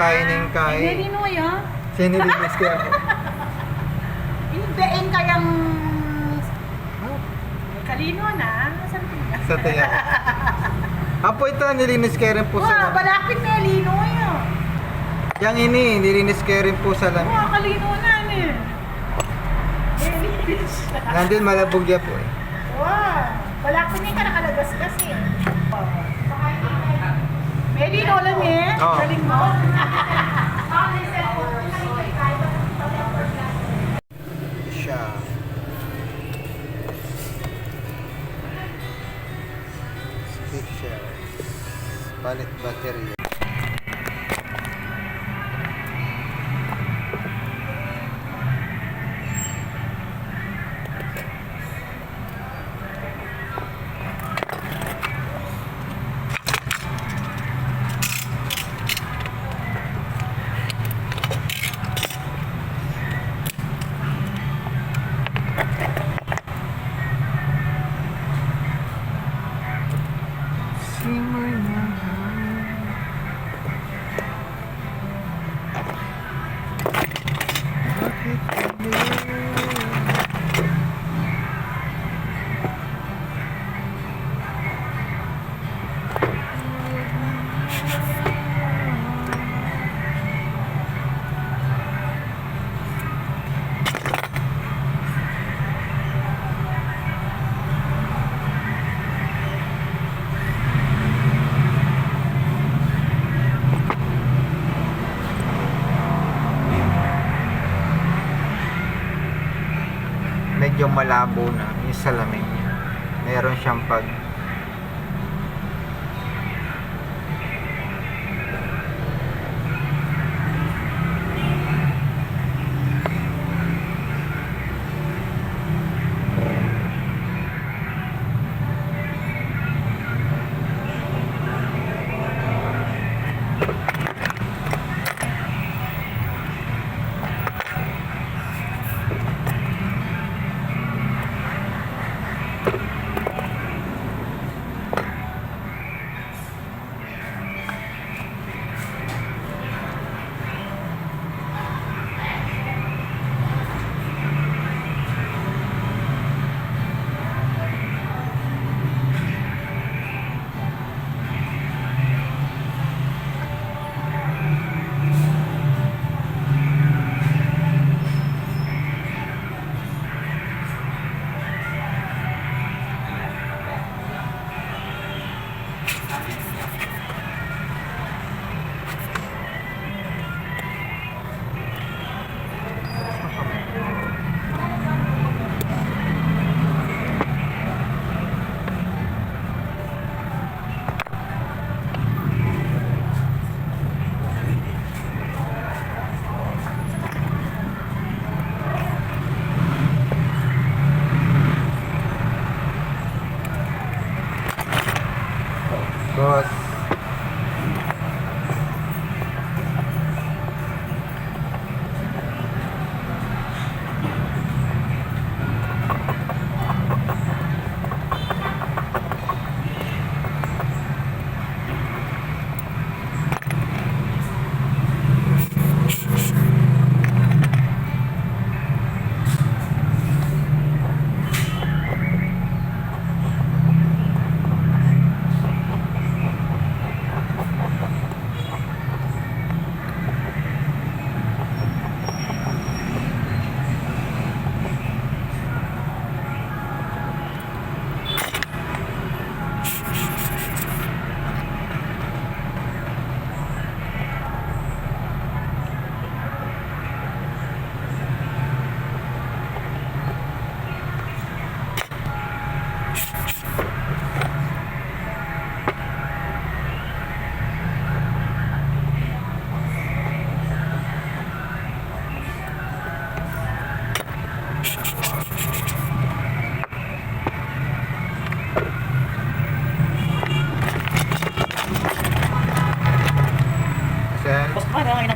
kakainin kay... Hindi mo yun. Sinilinis kaya po. Hintayin kayang... Kalino na. Saan tingnan? Sa tiyan. Apo ito, nilinis kaya rin po sa... Wow, balakit na lino yun. Yang ini, nilinis kaya rin po sa lamig. Wow, kalino na eh. Nilinis. Nandun malabog yan po eh. Wow, balakit na ka nakalagas kasi. May lino lang eh. Oo. Galing mo. Siya. Stick shells. Palit battery. Simmer na. Bakit kami? Medyo malabo na yung salamin niya. Meron siyang pag boss.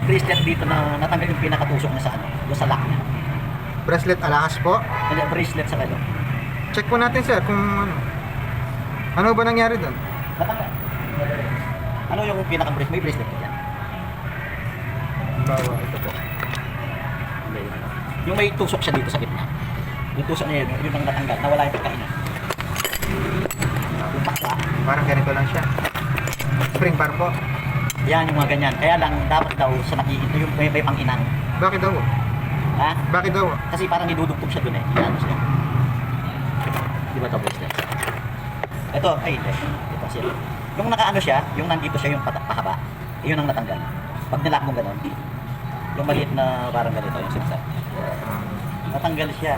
bracelet dito na natanggal yung pinakatusok na sa ano, doon sa lock niya. Bracelet alahas po. Hindi, bracelet sa kalo. Check po natin sir kung ano. Ano ba nangyari doon? Natanggal. Ano yung pinaka-bracelet? May bracelet ka dyan. Halimbawa. Ito po. Hindi, yun, ano. Yung may tusok siya dito sa gitna. Yung tusok niya yun ang natanggal. Nawala yung pagkainan. Yung paksa. Parang ganito lang siya. Spring bar po. Yan yung mga ganyan. Kaya lang dapat daw sa nakikinto yung may pang-inang. Bakit daw? Ha? Bakit daw? Kasi parang nidudugtog siya dun eh. Yan siya. Di ba ito bracelet? Ito, ay hindi. Ito siya. Yung nakaano siya, yung nandito siya yung pahaba. Yun ang natanggal. Pag nilak mo ganun, yung maliit na parang ganito yung sigsag. Natanggal siya.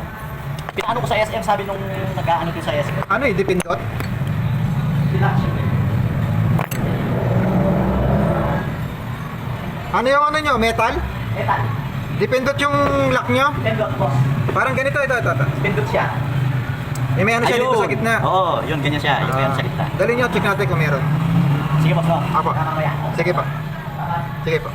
Pinaano ko sa SM, sabi nung nag-aano din sa SM. Ano eh, dipindot? Nilak siya. Ano yung ano nyo? Metal? Metal. Dipindot yung lock nyo? Pindot, boss. Parang ganito, ito. Pindot siya. Eh, may ano siya dito Ayun. sa gitna. Oo, yun, ganyan siya. Yung yan sa gitna. Dali nyo, check natin kung meron. Sige, boss. No? Apo. Mamaya. Sige pa. Sige po.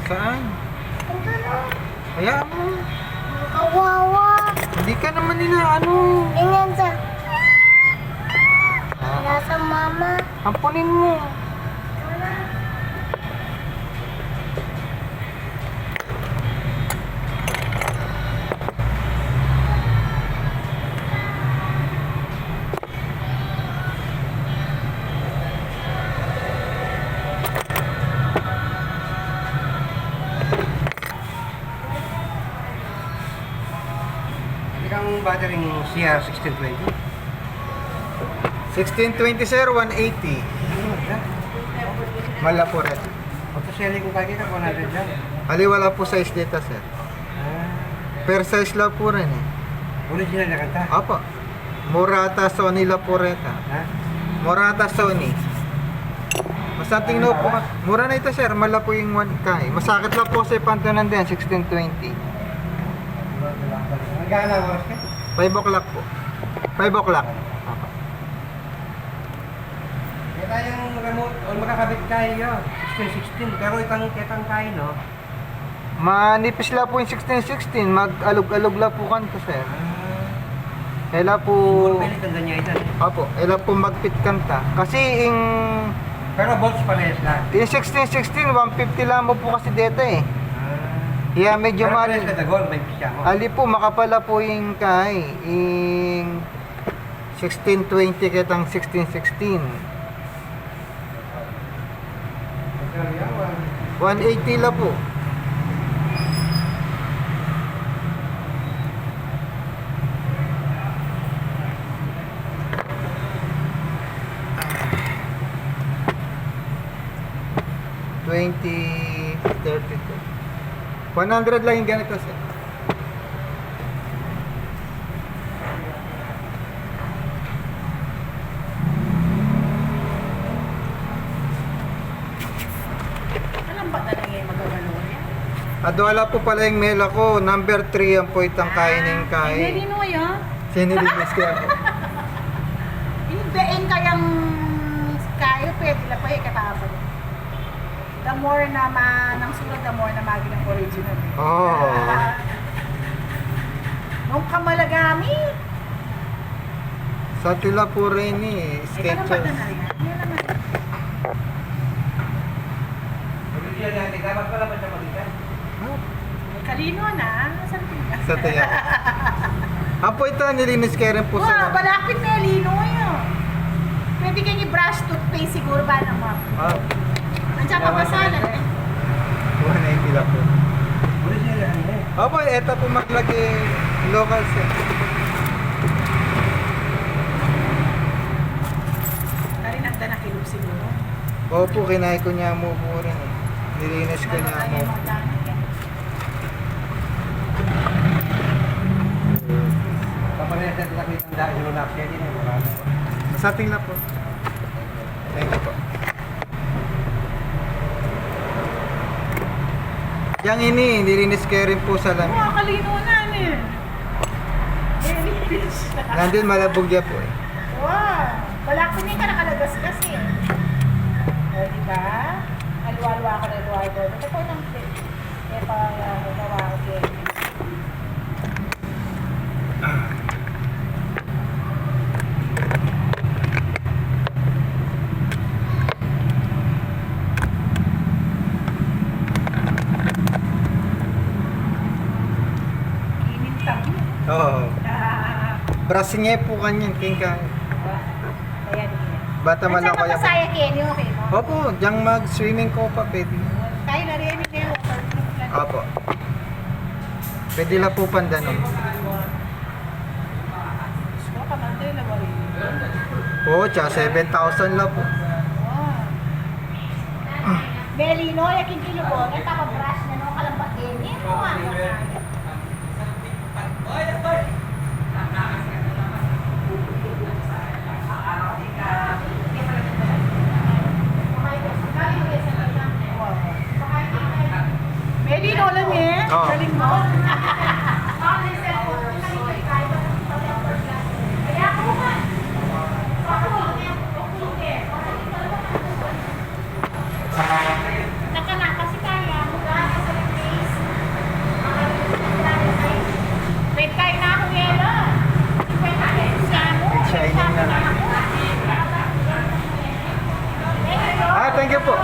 Saan? Ito na. Hayaan mo. Kawawa. Hindi ka naman nila ano. Ganyan sa... Nasa mama. Ampunin mo. Ang battery ng CR 1620. 1620 sir, 180. Malapuret. Pagkaselling ko kakita ko natin dyan. Ali wala po size dito sir. Per size lang po rin eh. Original na kanta. Apo. Murata Sony Lapureta. Ha? Murata Sony. Masanting no po. Mura na ito sir, mala po yung 1K. Masakit lang po sa pantanan din, 1620. Nagana oras ka? 5 o'clock po. 5 o'clock. May tayong remote, o makakabit kayo, 16-16. Pero kitang kayo, no? Manipis lang po yung 16-16. Mag-alog-alog lang po kanto, sir. Ela po... Pwede tanda niya ito. Opo, ela po magpit kanta. Kasi yung... Pero bolts parehas lang. Yung 16-16, 150 lang mo po kasi dito eh. Yeah, medyo Pero mali. parehas ka dagol, may pisya mo. Ali po, makapala po yung kay. Yung 1620 kitang 1616. 180 lang po. $20, 32. 100 lang yung ganito, sir. Alam ba na yung magagano niya? At wala po pala yung mail ako. Number 3 ang po itang kain ng Hindi kain. rin mo yan. Sinilinis ko ako. Hindain kayang kayo, pwede lang pa katapon. The more na nang sulat, the more na magi ng original. Oo. Nung kamalagami. Sa tila po rin eh. Ito na ba Sketchers. na yan? Yan naman. Original natin, dapat pala ba siya magitan? Kalino na. Nasaan tingnan? Sa tiya. Apo ito, nilinis kayo rin po Wow, sa... balakit na lino yun. Pwede kayong i-brush toothpaste siguro ba naman? Ah, Nandiyan pa ba sana? 190 lang po. Original ano eh. Opo, ito po maglagay local set. Narinagda na kilog siguro. Opo, kinay ko niya mo po rin eh. Nilinis ko niya mo. Kaparehas natin nakita ang dahil yung napsiya din eh. Marami. Sa ating lang po. Thank you po. Yang ini, nilinis kayo rin po sa lamin. Wow, kalino na eh. Very rich. Nandun malabog niya po eh. Wow. Wala ko niya ka nakalagas kasi. O, diba? Alwa-alwa ko na alwa-alwa. Ito po ng tip. Kaya pa gawa ko din. Kinintang. Oo. Ah. Brasin niya po kanyan, tingka. Ayan, ayan. Bata man ako Nandiyan yan. ka Pasaya, Kenny, okay mo? Opo, diyang mag-swimming ko pa pwede. Tayo na rin yung waterproof lang. Opo. Pwede lang po pandanon. So, kamantay na ba rin? Oo, tsaka 7,000 lang po. Wow. Belino, yakin kilubon, at ako brush na nung kalambat din. Yan mo ano. Belino lang eh. Oo. Galing mo. Kaya ako nga. Nakana kasi kaya mo gano'n sa face. Wait, kain na ako yelo. Wait, kain siya mo. Shining na lang. Ah, thank you po.